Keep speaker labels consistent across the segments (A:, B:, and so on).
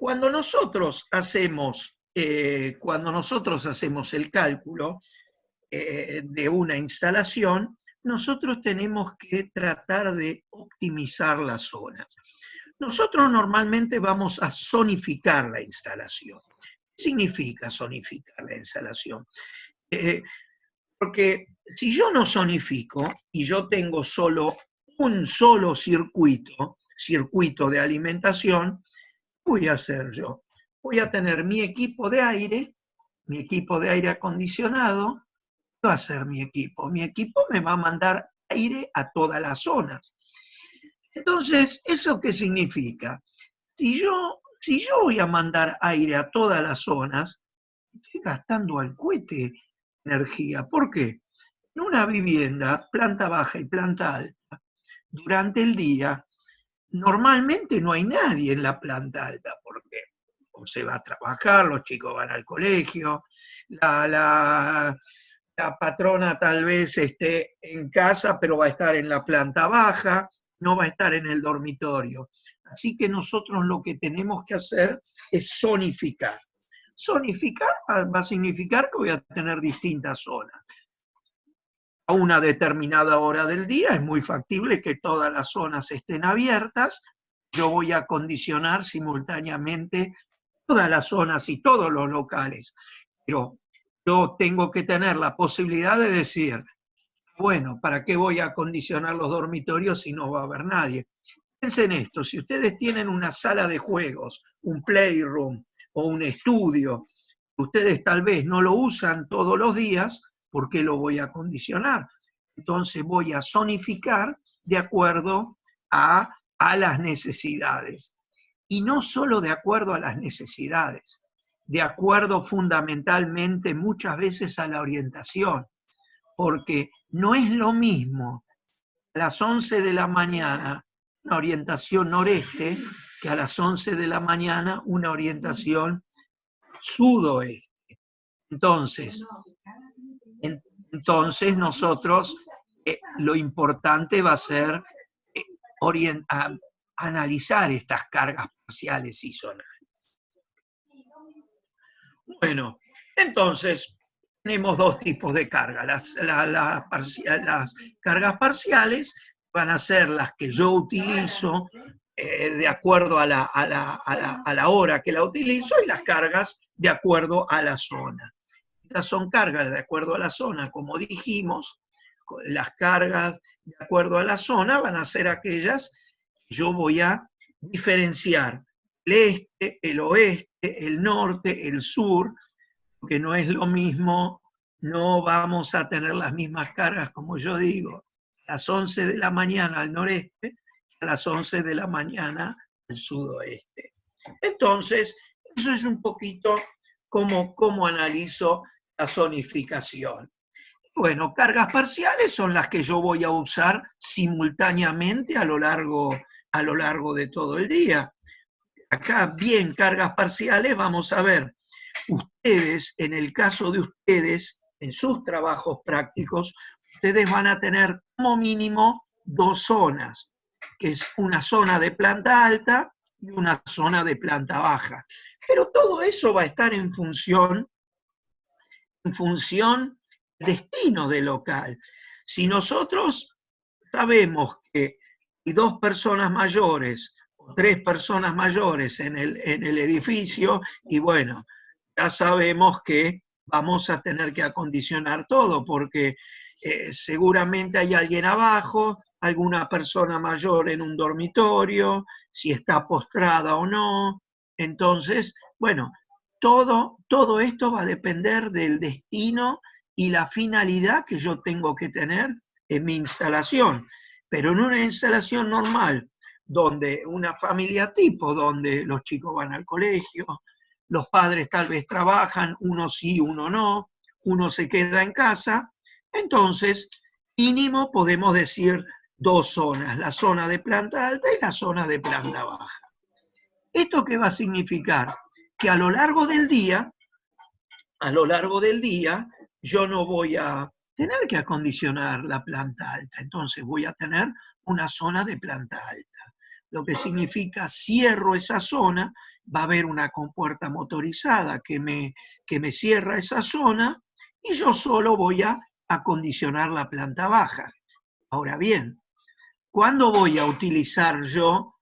A: Cuando nosotros hacemos el cálculo de una instalación, nosotros tenemos que tratar de optimizar las zonas. Nosotros normalmente vamos a zonificar la instalación. ¿Qué significa zonificar la instalación? Porque si yo no zonifico y yo tengo solo un solo circuito de alimentación, ¿qué voy a hacer yo? Voy a tener mi equipo de aire acondicionado. ¿Qué va a hacer mi equipo? Mi equipo me va a mandar aire a todas las zonas. Entonces, ¿eso qué significa? Si yo voy a mandar aire a todas las zonas, estoy gastando al cohete energía. ¿Por qué? En una vivienda, planta baja y planta alta, durante el día, normalmente no hay nadie en la planta alta, porque o se va a trabajar, los chicos van al colegio, la patrona tal vez esté en casa, pero va a estar en la planta baja, no va a estar en el dormitorio. Así que nosotros lo que tenemos que hacer es zonificar. Zonificar va a significar que voy a tener distintas zonas. A una determinada hora del día es muy factible que todas las zonas estén abiertas. Yo voy a acondicionar simultáneamente todas las zonas y todos los locales. Pero yo tengo que tener la posibilidad de decir, bueno, ¿para qué voy a acondicionar los dormitorios si no va a haber nadie? Piensen esto, si ustedes tienen una sala de juegos, un playroom o un estudio, ustedes tal vez no lo usan todos los días, ¿por qué lo voy a acondicionar? Entonces voy a zonificar de acuerdo a las necesidades. Y no solo de acuerdo a las necesidades, de acuerdo fundamentalmente muchas veces a la orientación, porque no es lo mismo a las 11 de la mañana una orientación noreste que a las 11 de la mañana una orientación sudoeste. Entonces nosotros lo importante va a ser analizar estas cargas parciales y zonales. Bueno, entonces tenemos dos tipos de carga. Las cargas parciales van a ser las que yo utilizo de acuerdo a la hora que la utilizo, y las cargas de acuerdo a la zona. Estas son cargas de acuerdo a la zona, como dijimos. Las cargas de acuerdo a la zona van a ser aquellas que yo voy a diferenciar: el este, el oeste, el norte, el sur, porque no es lo mismo, no vamos a tener las mismas cargas, como yo digo, a las 11 de la mañana al noreste, a las 11 de la mañana al sudoeste. Entonces, eso es un poquito cómo analizo la zonificación. Bueno, cargas parciales son las que yo voy a usar simultáneamente a lo largo de todo el día. Acá, bien, cargas parciales, vamos a ver. Ustedes, en el caso de ustedes, en sus trabajos prácticos, ustedes van a tener como mínimo dos zonas, que es una zona de planta alta y una zona de planta baja. Pero todo eso va a estar en función del destino del local. Si nosotros sabemos que hay dos personas mayores o tres personas mayores en el edificio, y bueno, ya sabemos que vamos a tener que acondicionar todo, porque seguramente hay alguien abajo, alguna persona mayor en un dormitorio, si está postrada o no. Entonces, bueno, todo esto va a depender del destino y la finalidad que yo tengo que tener en mi instalación. Pero en una instalación normal, donde una familia tipo, donde los chicos van al colegio, los padres tal vez trabajan, uno sí, uno no, uno se queda en casa, entonces mínimo podemos decir dos zonas, la zona de planta alta y la zona de planta baja. ¿Esto qué va a significar? Que a lo largo del día, yo no voy a tener que acondicionar la planta alta, entonces voy a tener una zona de planta alta, lo que significa cierro esa zona va a haber una compuerta motorizada que me cierra esa zona y yo solo voy a acondicionar la planta baja. Ahora bien, ¿cuándo voy a utilizar yo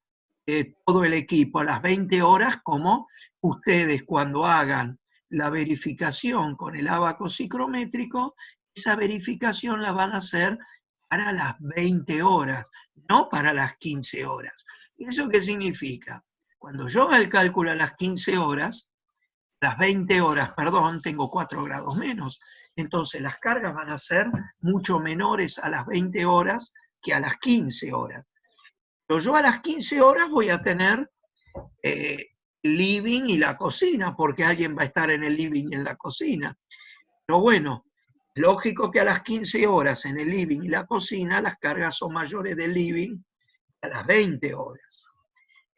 A: todo el equipo? A las 20 horas, como ustedes cuando hagan la verificación con el ábaco psicométrico, esa verificación la van a hacer para las 20 horas, no para las 15 horas. ¿Y eso qué significa? Cuando yo haga el cálculo a las 15 horas, las 20 horas, perdón, tengo 4 grados menos. Entonces las cargas van a ser mucho menores a las 20 horas que a las 15 horas. Pero yo a las 15 horas voy a tener living y la cocina, porque alguien va a estar en el living y en la cocina. Pero bueno, lógico que a las 15 horas en el living y la cocina las cargas son mayores del living a las 20 horas.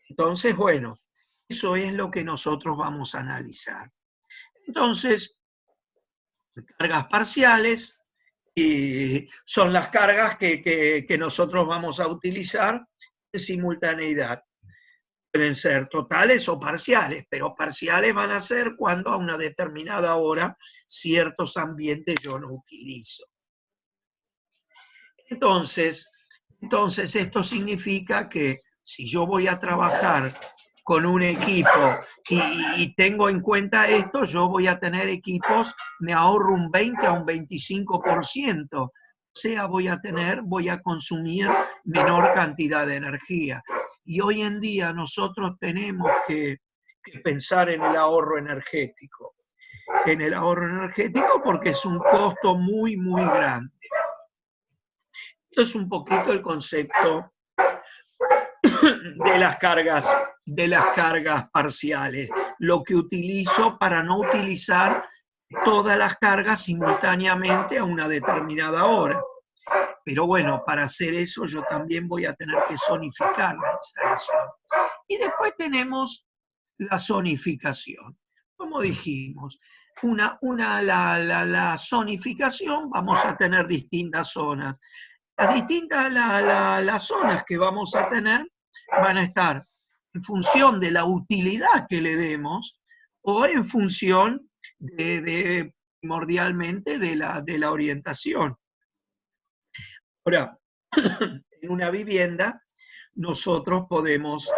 A: Entonces, bueno, eso es lo que nosotros vamos a analizar. Entonces, cargas parciales son las cargas que nosotros vamos a utilizar en simultaneidad. Pueden ser totales o parciales, pero parciales van a ser cuando a una determinada hora ciertos ambientes yo no utilizo. Entonces esto significa que si yo voy a trabajar con un equipo y tengo en cuenta esto, yo voy a tener equipos, me ahorro un 20 a un 25%. O sea, voy a consumir menor cantidad de energía. Y hoy en día nosotros tenemos que pensar en el ahorro energético. En el ahorro energético porque es un costo muy, muy grande. Esto es un poquito el concepto de las cargas parciales, lo que utilizo para no utilizar todas las cargas simultáneamente a una determinada hora. Pero bueno, para hacer eso yo también voy a tener que zonificar la instalación. Y después tenemos la zonificación. Como dijimos, la zonificación, vamos a tener distintas zonas. Las zonas que vamos a tener van a estar en función de la utilidad que le demos o en función primordialmente de la orientación. Ahora, en una vivienda nosotros podemos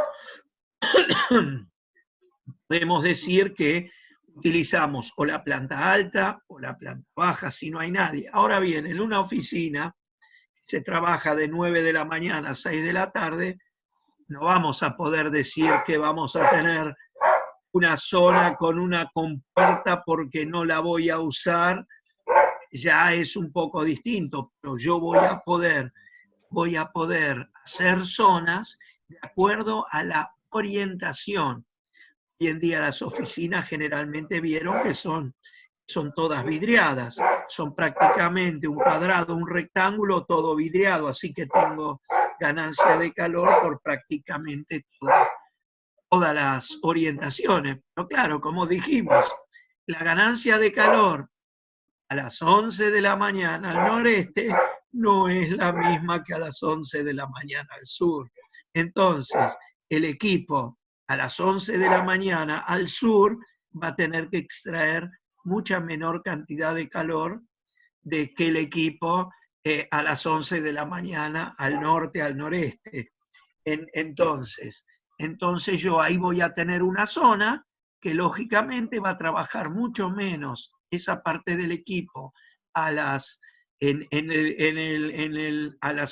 A: decir que utilizamos o la planta alta o la planta baja si no hay nadie. Ahora bien, en una oficina se trabaja de 9 de la mañana a 6 de la tarde, no vamos a poder decir que vamos a tener una zona con una compuerta porque no la voy a usar, ya es un poco distinto, pero yo voy a poder hacer zonas de acuerdo a la orientación. Hoy en día las oficinas generalmente vieron que son todas vidriadas, son prácticamente un cuadrado, un rectángulo, todo vidriado, así que tengo ganancia de calor por prácticamente todas las orientaciones. Pero claro, como dijimos, la ganancia de calor a las 11 de la mañana al noreste no es la misma que a las 11 de la mañana al sur. Entonces, el equipo a las 11 de la mañana al sur va a tener que extraer mucha menor cantidad de calor de que el equipo a las 11 de la mañana al norte, al noreste. Entonces yo ahí voy a tener una zona que lógicamente va a trabajar mucho menos esa parte del equipo a las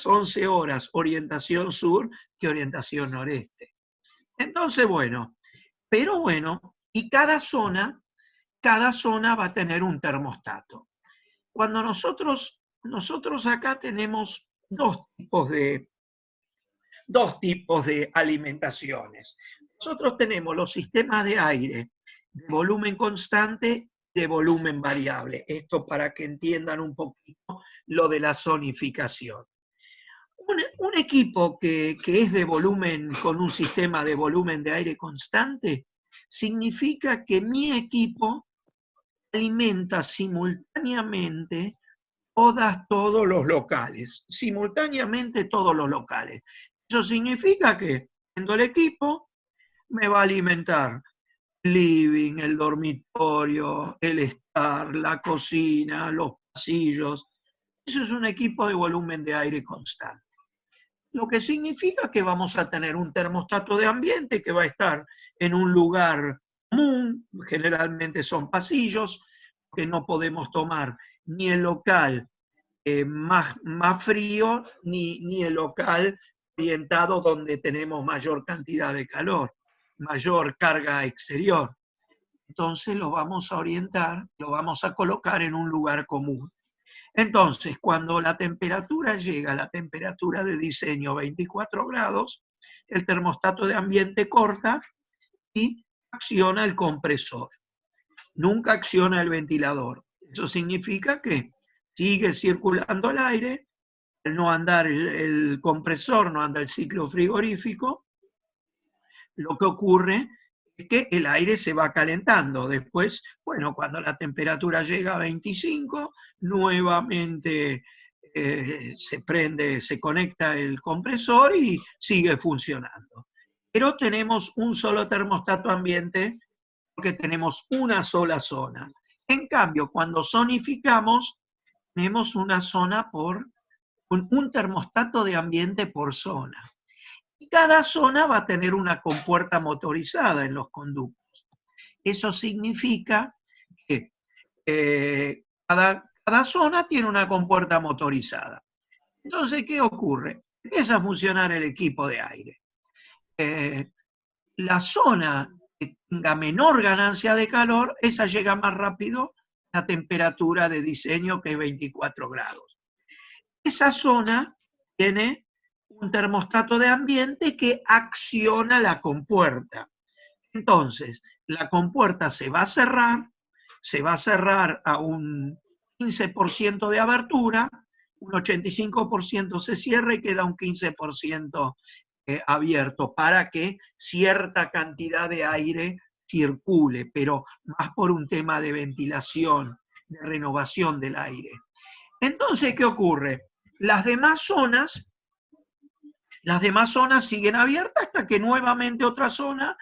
A: 11 horas orientación sur que orientación noreste. Entonces, bueno, pero bueno, y cada zona va a tener un termostato. Cuando nosotros acá tenemos dos tipos de alimentaciones. Nosotros tenemos los sistemas de aire de volumen constante, de volumen variable. Esto para que entiendan un poquito lo de la zonificación. Un equipo que es de volumen, con un sistema de volumen de aire constante, significa que mi equipo alimenta simultáneamente todos los locales, simultáneamente todos los locales. Eso significa que, teniendo el equipo, me va a alimentar el living, el dormitorio, el estar, la cocina, los pasillos. Eso es un equipo de volumen de aire constante. Lo que significa que vamos a tener un termostato de ambiente que va a estar en un lugar común, generalmente son pasillos, que no podemos tomar ni el local más frío, ni el local orientado donde tenemos mayor cantidad de calor, mayor carga exterior. Entonces lo vamos a orientar, lo vamos a colocar en un lugar común. Entonces, cuando la temperatura llega a la temperatura de diseño 24 grados, el termostato de ambiente corta y acciona el compresor. Nunca acciona el ventilador. Eso significa que sigue circulando el aire, al no andar el compresor, no anda el ciclo frigorífico, lo que ocurre es que el aire se va calentando. Después, bueno, cuando la temperatura llega a 25, nuevamente se conecta el compresor y sigue funcionando. Pero tenemos un solo termostato ambiente porque tenemos una sola zona. En cambio, cuando zonificamos, tenemos una zona un termostato de ambiente por zona. Y cada zona va a tener una compuerta motorizada en los conductos. Eso significa que cada zona tiene una compuerta motorizada. Entonces, ¿qué ocurre? Empieza a funcionar el equipo de aire. La zona que tenga menor ganancia de calor, esa llega más rápido a la temperatura de diseño, que es 24 grados. Esa zona tiene un termostato de ambiente que acciona la compuerta. Entonces, la compuerta se va a cerrar a un 15% de abertura, un 85% se cierra y queda un 15% abierto para que cierta cantidad de aire circule, pero más por un tema de ventilación, de renovación del aire. Entonces, ¿qué ocurre? Las demás zonas siguen abiertas hasta que nuevamente otra zona,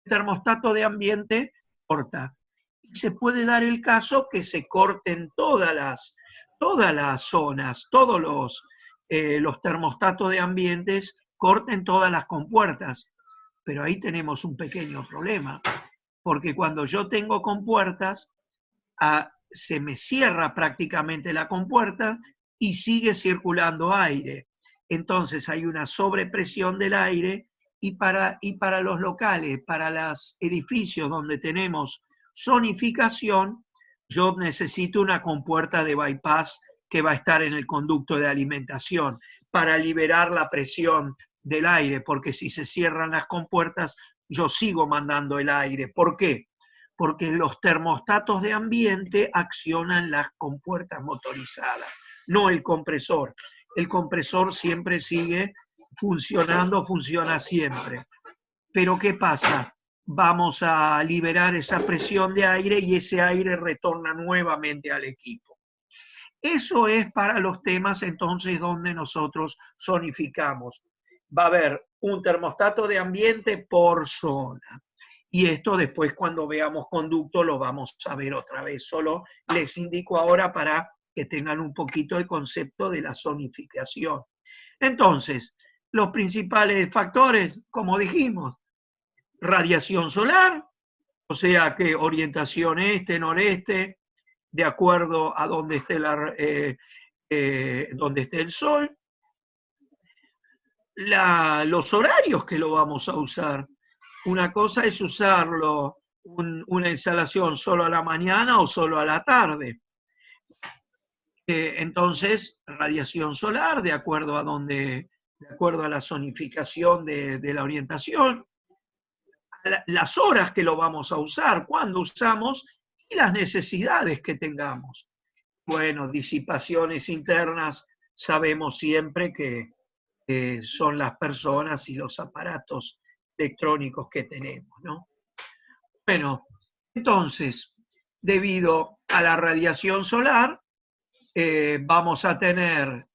A: el termostato de ambiente, corta. Y se puede dar el caso que se corten todas las zonas, todos los termostatos de ambientes corten todas las compuertas. Pero ahí tenemos un pequeño problema, porque cuando yo tengo compuertas, se me cierra prácticamente la compuerta y sigue circulando aire. Entonces hay una sobrepresión del aire y para los locales, para los edificios donde tenemos zonificación, yo necesito una compuerta de bypass que va a estar en el conducto de alimentación para liberar la presión del aire, porque si se cierran las compuertas, yo sigo mandando el aire. ¿Por qué? Porque los termostatos de ambiente accionan las compuertas motorizadas, no el compresor. El compresor siempre sigue funcionando, funciona siempre. Pero ¿qué pasa? Vamos a liberar esa presión de aire y ese aire retorna nuevamente al equipo. Eso es para los temas entonces donde nosotros zonificamos. Va a haber un termostato de ambiente por zona. Y esto después cuando veamos conducto lo vamos a ver otra vez. Solo les indico ahora para que tengan un poquito el concepto de la zonificación. Entonces, los principales factores, como dijimos, radiación solar, o sea que orientación este-noreste, de acuerdo a donde esté, donde esté el sol. Los horarios que lo vamos a usar. Una cosa es usarlo, una instalación solo a la mañana o solo a la tarde. Entonces, radiación solar, de acuerdo a la zonificación de la orientación, las horas que lo vamos a usar, cuándo usamos y las necesidades que tengamos. Bueno, disipaciones internas, sabemos siempre que son las personas y los aparatos electrónicos que tenemos, ¿no? Bueno, entonces, debido a la radiación solar, vamos a tener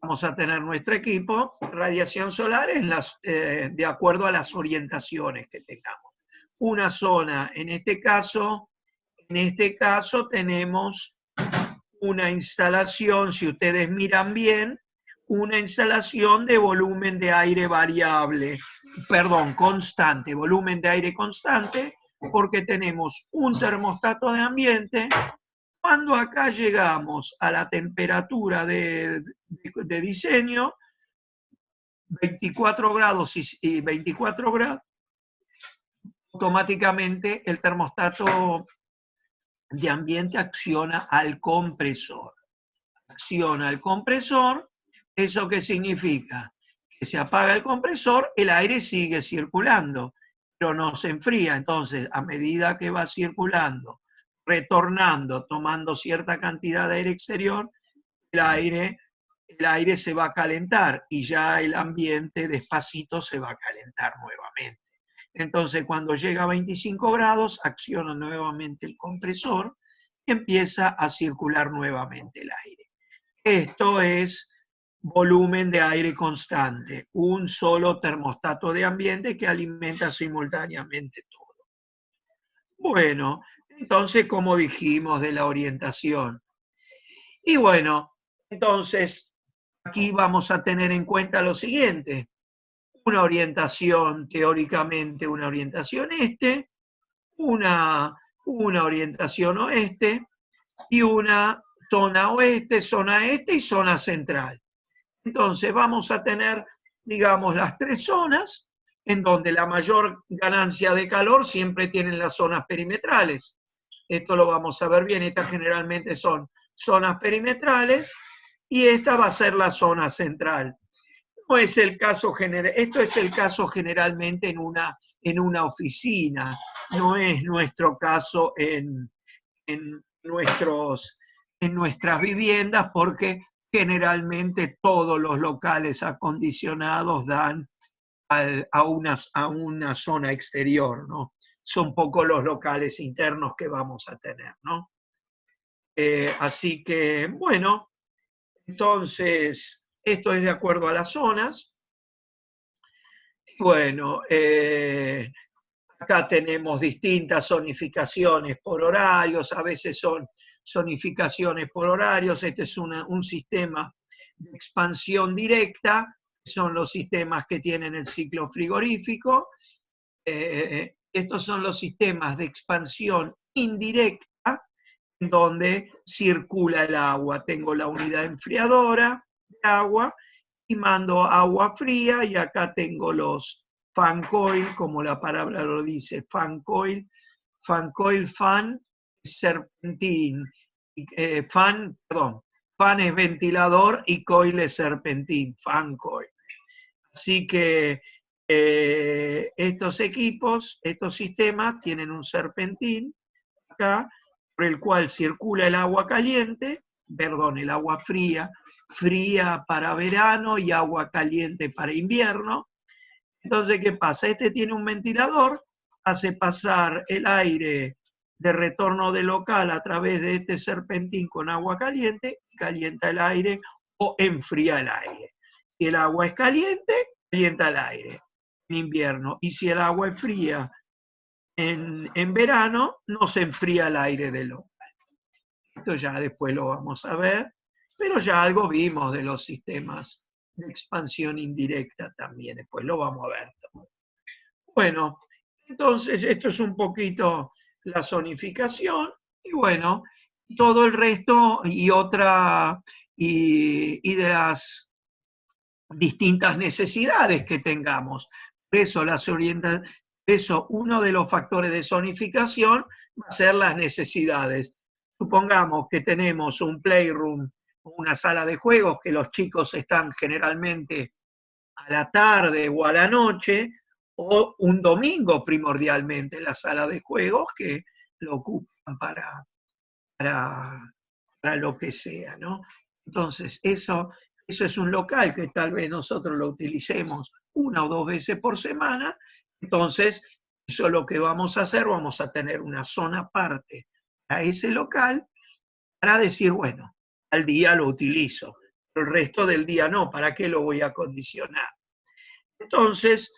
A: vamos a tener nuestro equipo. Radiación solar es de acuerdo a las orientaciones que tengamos. Una zona, en este caso tenemos una instalación, si ustedes miran bien, una instalación de volumen de aire variable, perdón, constante, volumen de aire constante, porque tenemos un termostato de ambiente. Cuando acá llegamos a la temperatura de diseño, 24 grados y 24 grados, automáticamente el termostato de ambiente acciona al compresor. Acciona al compresor, ¿eso qué significa? Que se apaga el compresor, el aire sigue circulando, pero no se enfría. Entonces, a medida que va circulando, retornando, tomando cierta cantidad de aire exterior, el aire se va a calentar y ya el ambiente despacito se va a calentar nuevamente. Entonces, cuando llega a 25 grados, acciona nuevamente el compresor y empieza a circular nuevamente el aire. Esto es volumen de aire constante, un solo termostato de ambiente que alimenta simultáneamente todo. Bueno, entonces, como dijimos de la orientación. Y bueno, entonces, aquí vamos a tener en cuenta lo siguiente. Una orientación, teóricamente una orientación este, una orientación oeste y una zona oeste, zona este y zona central. Entonces vamos a tener, digamos, las tres zonas en donde la mayor ganancia de calor siempre tienen las zonas perimetrales. Esto lo vamos a ver bien, estas generalmente son zonas perimetrales y esta va a ser la zona central. No es el caso esto es el caso generalmente en una oficina, no es nuestro caso en nuestras viviendas, porque generalmente todos los locales acondicionados dan a una zona exterior, ¿no? Son pocos los locales internos que vamos a tener, ¿no? Así que, bueno, entonces, esto es de acuerdo a las zonas. Bueno, acá tenemos distintas zonificaciones por horarios, a veces son zonificaciones por horarios. Este es un sistema de expansión directa, son los sistemas que tienen el ciclo frigorífico. Estos son los sistemas de expansión indirecta, en donde circula el agua. Tengo la unidad enfriadora de agua y mando agua fría, y acá tengo los fan coil, como la palabra lo dice, fan coil, fan, serpentín, fan es ventilador y coil es serpentín, fan coil. Así que estos equipos, estos sistemas tienen un serpentín acá, por el cual circula el agua caliente, el agua fría para verano y agua caliente para invierno. Entonces, ¿qué pasa? Este tiene un ventilador, hace pasar el aire de retorno de local a través de este serpentín con agua caliente, calienta el aire o enfría el aire. Si el agua es caliente, calienta el aire en invierno. Y si el agua es fría en verano, no se enfría el aire del local. Esto ya después lo vamos a ver, pero ya algo vimos de los sistemas de expansión indirecta también, después lo vamos a ver. Bueno, entonces esto es un poquito la zonificación, y bueno, todo el resto y de las distintas necesidades que tengamos. Por eso uno de los factores de zonificación va a ser las necesidades. Supongamos que tenemos un playroom, una sala de juegos, que los chicos están generalmente a la tarde o a la noche, o un domingo primordialmente la sala de juegos, que lo ocupan para lo que sea, ¿no? Entonces, eso es un local que tal vez nosotros lo utilicemos una o dos veces por semana. Entonces, eso es lo que vamos a hacer, vamos a tener una zona aparte a ese local para decir, bueno, al día lo utilizo. el resto del día no, ¿para qué lo voy a condicionar? Entonces,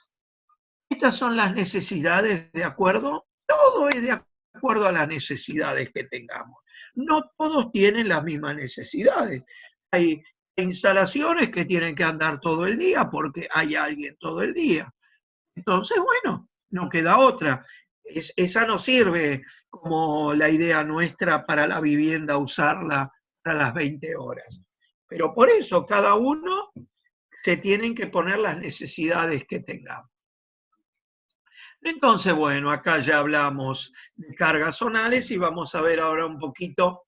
A: estas son las necesidades de acuerdo, todo es de acuerdo a las necesidades que tengamos. No todos tienen las mismas necesidades. Hay instalaciones que tienen que andar todo el día porque hay alguien todo el día. Entonces, bueno, no queda otra. Esa no sirve como la idea nuestra para la vivienda, usarla para las 20 horas. Pero por eso cada uno se tienen que poner las necesidades que tengamos. Entonces, bueno, acá ya hablamos de cargas zonales y vamos a ver ahora un poquito,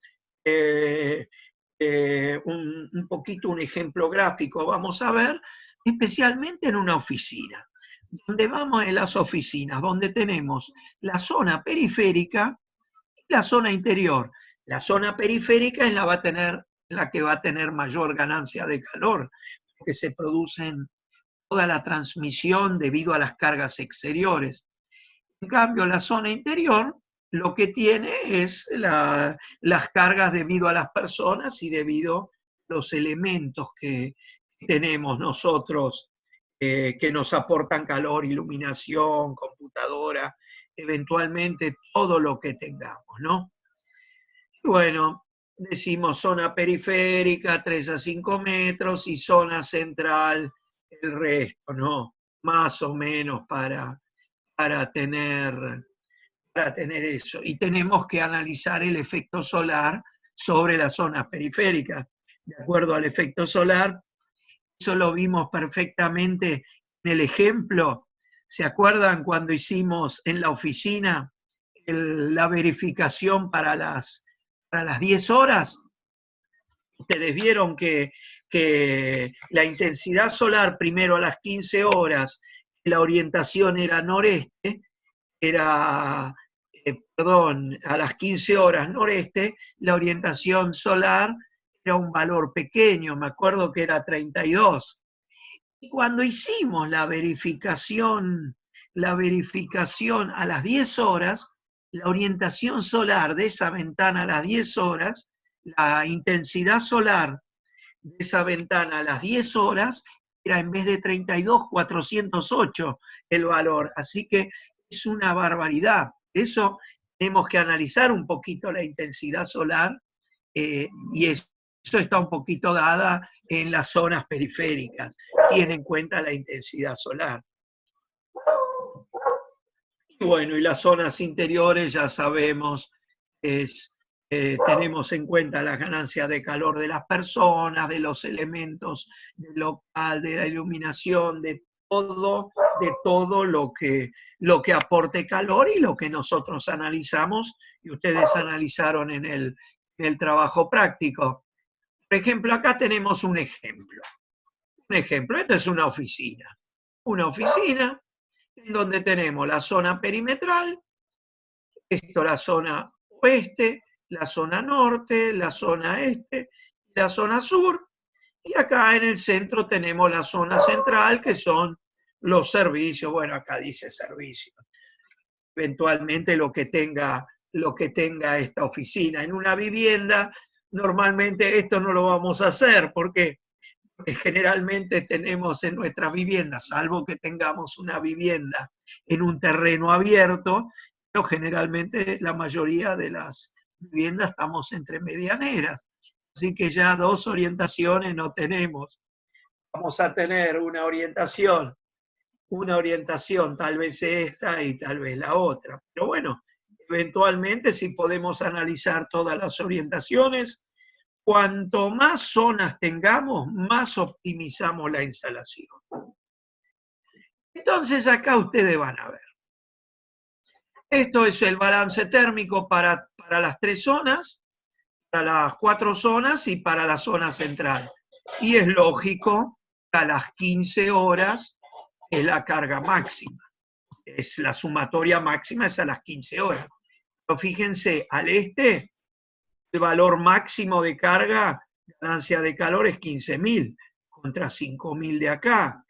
A: un ejemplo gráfico. Vamos a ver, especialmente en una oficina. Donde vamos en las oficinas, donde tenemos la zona periférica y la zona interior. La zona periférica es la que va a tener mayor ganancia de calor, porque se producen toda la transmisión debido a las cargas exteriores. En cambio, la zona interior lo que tiene es las cargas debido a las personas y debido a los elementos que tenemos nosotros que nos aportan calor, iluminación, computadora, eventualmente todo lo que tengamos, ¿no? Bueno, decimos zona periférica, 3 a 5 metros, y zona central, el resto, ¿no? Más o menos para tener eso. Y tenemos que analizar el efecto solar sobre las zonas periféricas. De acuerdo al efecto solar, eso lo vimos perfectamente en el ejemplo. ¿Se acuerdan cuando hicimos en la oficina la verificación para las 10 horas? Ustedes vieron que la intensidad solar primero a las 15 horas, la orientación era noreste, a las 15 horas noreste, la orientación solar era un valor pequeño, me acuerdo que era 32. Y cuando hicimos la verificación a las 10 horas, la orientación solar de esa ventana a las 10 horas, la intensidad solar de esa ventana a las 10 horas, era en vez de 32, 408 el valor. Así que es una barbaridad. Eso tenemos que analizar un poquito la intensidad solar y eso está un poquito dada en las zonas periféricas. Tiene en cuenta la intensidad solar. Y bueno, y las zonas interiores ya sabemos, tenemos en cuenta las ganancias de calor de las personas, de los elementos del local, de la iluminación, de todo lo que aporte calor y lo que nosotros analizamos y ustedes analizaron en el trabajo práctico. Por ejemplo, acá tenemos un ejemplo. Esta es una oficina. Una oficina en donde tenemos la zona perimetral, esto la zona oeste, la zona norte, la zona este, la zona sur, y acá en el centro tenemos la zona central, que son los servicios. Bueno, acá dice servicios. Eventualmente lo que tenga esta oficina. En una vivienda, normalmente esto no lo vamos a hacer, porque generalmente tenemos en nuestras viviendas, salvo que tengamos una vivienda en un terreno abierto, pero generalmente la mayoría de las viviendas estamos entre medianeras, así que ya dos orientaciones no tenemos. Vamos a tener una orientación tal vez esta y tal vez la otra, pero bueno, eventualmente si podemos analizar todas las orientaciones, cuanto más zonas tengamos, más optimizamos la instalación. Entonces acá ustedes van a ver. Esto es el balance térmico para las 3 zonas, para las 4 zonas y para la zona central. Y es lógico que a las 15 horas es la carga máxima. Es la sumatoria máxima, es a las 15 horas. Pero fíjense, al este, el valor máximo de carga, ganancia de calor, es 15.000 contra 5.000 de acá.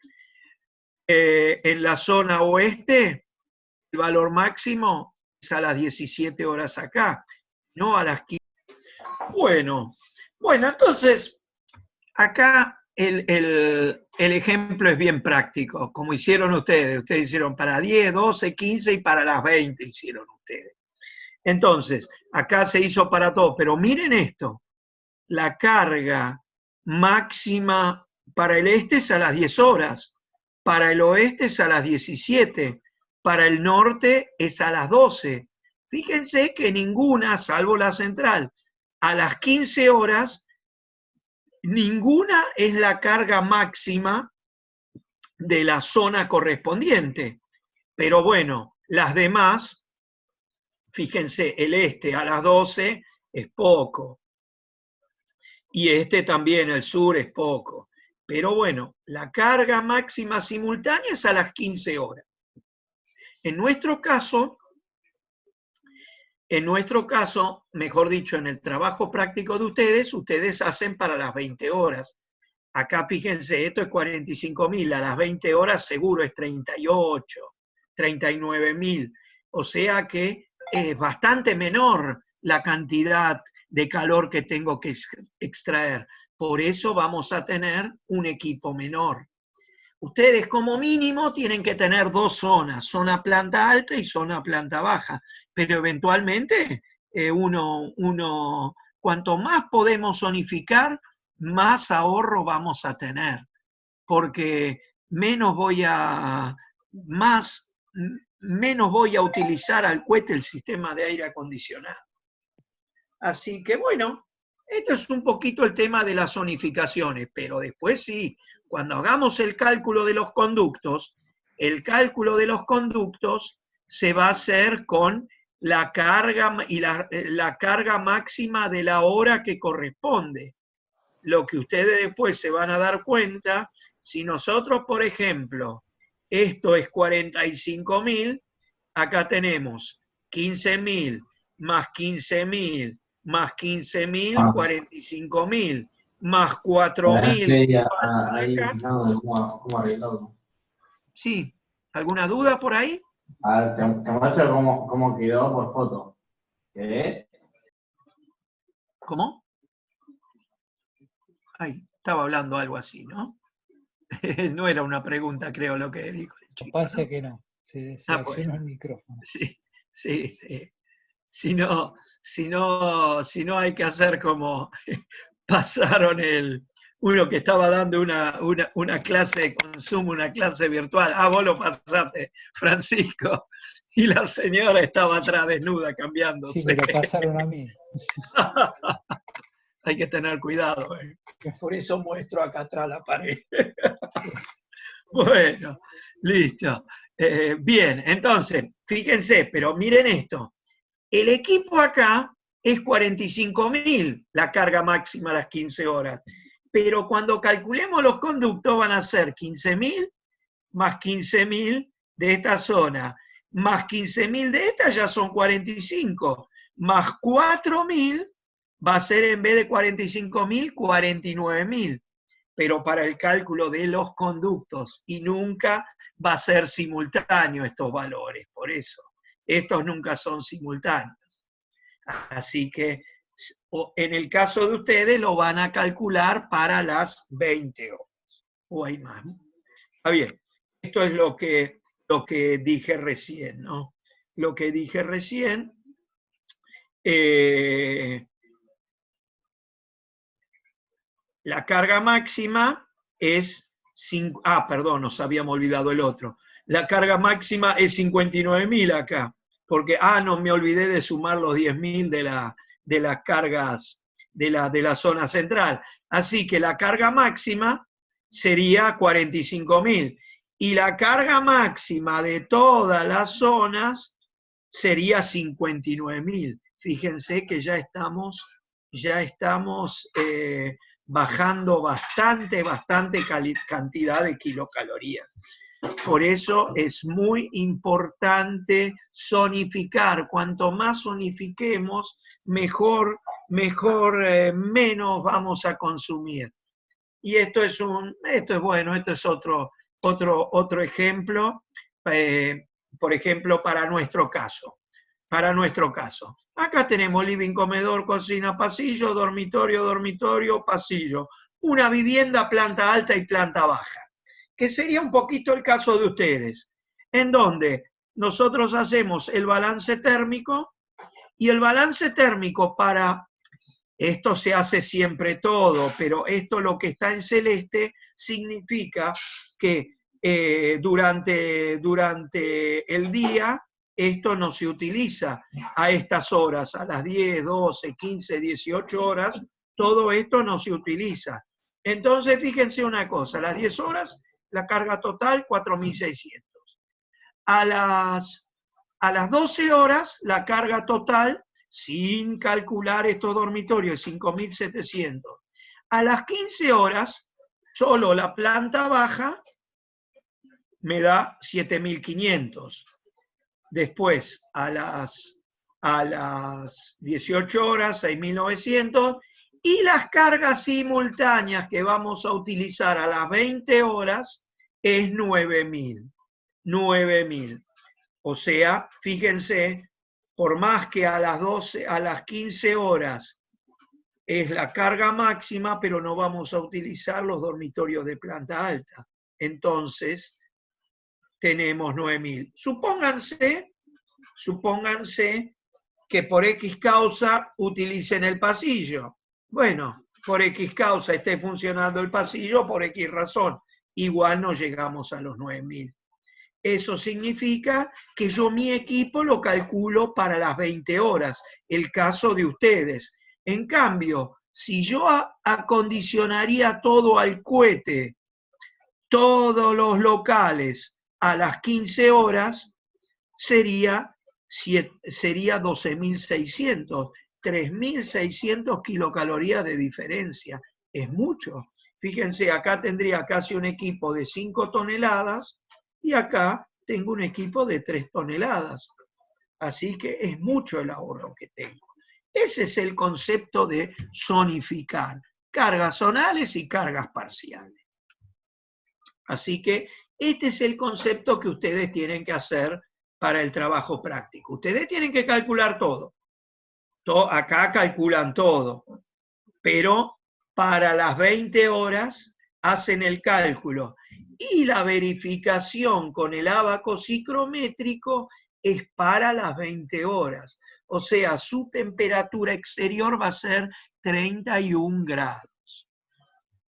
A: En la zona oeste, el valor máximo es a las 17 horas acá, no a las 15. Bueno, entonces, acá el ejemplo es bien práctico, como hicieron ustedes. Ustedes hicieron para 10, 12, 15 y para las 20 hicieron ustedes. Entonces, acá se hizo para todo, pero miren esto, la carga máxima para el este es a las 10 horas, para el oeste es a las 17, para el norte es a las 12. Fíjense que ninguna, salvo la central, a las 15 horas, ninguna es la carga máxima de la zona correspondiente. Pero bueno, las demás, fíjense, el este a las 12 es poco. Y este también, el sur, es poco. Pero bueno, la carga máxima simultánea es a las 15 horas. En nuestro caso, mejor dicho, en el trabajo práctico de ustedes hacen para las 20 horas. Acá fíjense, esto es 45.000, a las 20 horas seguro es 38, 39.000. O sea que es bastante menor la cantidad de calor que tengo que extraer. Por eso vamos a tener un equipo menor. Ustedes como mínimo tienen que tener dos zonas, zona planta alta y zona planta baja, pero eventualmente cuanto más podemos zonificar, más ahorro vamos a tener, porque menos voy a utilizar al cohete el sistema de aire acondicionado. Así que bueno, esto es un poquito el tema de las zonificaciones, pero después sí, cuando hagamos el cálculo de los conductos, el cálculo de los conductos se va a hacer con la carga y la carga máxima de la hora que corresponde. Lo que ustedes después se van a dar cuenta, si nosotros, por ejemplo, esto es 45.000, acá tenemos 15.000 más 15.000 más 15.000, 45.000, más 4.000. Sí, ¿alguna duda por ahí?
B: A ver, te muestro cómo quedó por foto. ¿Qué es?
A: ¿Cómo? Ay, estaba hablando algo así, ¿no? No era una pregunta, creo, lo que dijo el chico,
C: Parece
A: ¿no?
C: que no. Se acciona
A: Bueno.
C: el micrófono.
A: Sí. Si no hay que hacer como pasaron uno que estaba dando una clase de consumo, una clase virtual. Ah, vos lo pasaste, Francisco. Y la señora estaba atrás desnuda cambiándose.
C: Sí, me lo pasaron a mí.
A: Hay que tener cuidado. Por eso muestro acá atrás la pared. Bueno, listo. Bien, entonces, fíjense, pero miren esto. El equipo acá es 45.000 la carga máxima a las 15 horas, pero cuando calculemos los conductos van a ser 15.000 más 15.000 de esta zona, más 15.000 de esta ya son 45, más 4.000 va a ser en vez de 45.000, 49.000, pero para el cálculo de los conductos, y nunca va a ser simultáneo estos valores, por eso. Estos nunca son simultáneos. Así que en el caso de ustedes lo van a calcular para las 20 horas. O hay más. Está bien. Esto es lo que dije recién, ¿no? Lo que dije recién. La carga máxima es... perdón, nos habíamos olvidado el otro. La carga máxima es 59.000 acá, porque, no, me olvidé de sumar los 10.000 de las cargas de la zona central. Así que la carga máxima sería 45.000. Y la carga máxima de todas las zonas sería 59.000. Fíjense que ya estamos bajando bastante cantidad de kilocalorías. Por eso es muy importante zonificar. Cuanto más zonifiquemos, mejor menos vamos a consumir. Y esto es otro ejemplo, por ejemplo, para nuestro caso. Acá tenemos living, comedor, cocina, pasillo, dormitorio, pasillo. una vivienda planta alta y planta baja, que sería un poquito el caso de ustedes, en donde nosotros hacemos el balance térmico, y el balance térmico para, esto se hace siempre todo, pero esto lo que está en celeste significa que durante el día esto no se utiliza a estas horas, a las 10, 12, 15, 18 horas, todo esto no se utiliza. Entonces, fíjense una cosa, a las 10 horas, la carga total, 4.600. A las 12 horas, la carga total, sin calcular estos dormitorios, 5.700. A las 15 horas, solo la planta baja me da 7.500. Después, a las 18 horas, 6.900. Y las cargas simultáneas que vamos a utilizar a las 20 horas es 9.000. 9.000. O sea, fíjense, por más que a las 15 horas es la carga máxima, pero no vamos a utilizar los dormitorios de planta alta. Entonces, tenemos 9.000. Supónganse que por X causa utilicen el pasillo. Bueno, por X causa esté funcionando el pasillo, por X razón. Igual no llegamos a los 9.000. Eso significa que yo mi equipo lo calculo para las 20 horas, el caso de ustedes. En cambio, si yo acondicionaría todo al cohete, todos los locales a las 15 horas, sería 12.600, 3.600 kilocalorías de diferencia. Es mucho. Fíjense, acá tendría casi un equipo de 5 toneladas, y acá tengo un equipo de 3 toneladas. Así que es mucho el ahorro que tengo. Ese es el concepto de zonificar. Cargas zonales y cargas parciales. Así que este es el concepto que ustedes tienen que hacer para el trabajo práctico. Ustedes tienen que calcular todo. Acá calculan todo. Pero para las 20 horas hacen el cálculo. Y la verificación con el ábaco psicométrico es para las 20 horas. O sea, su temperatura exterior va a ser 31 grados.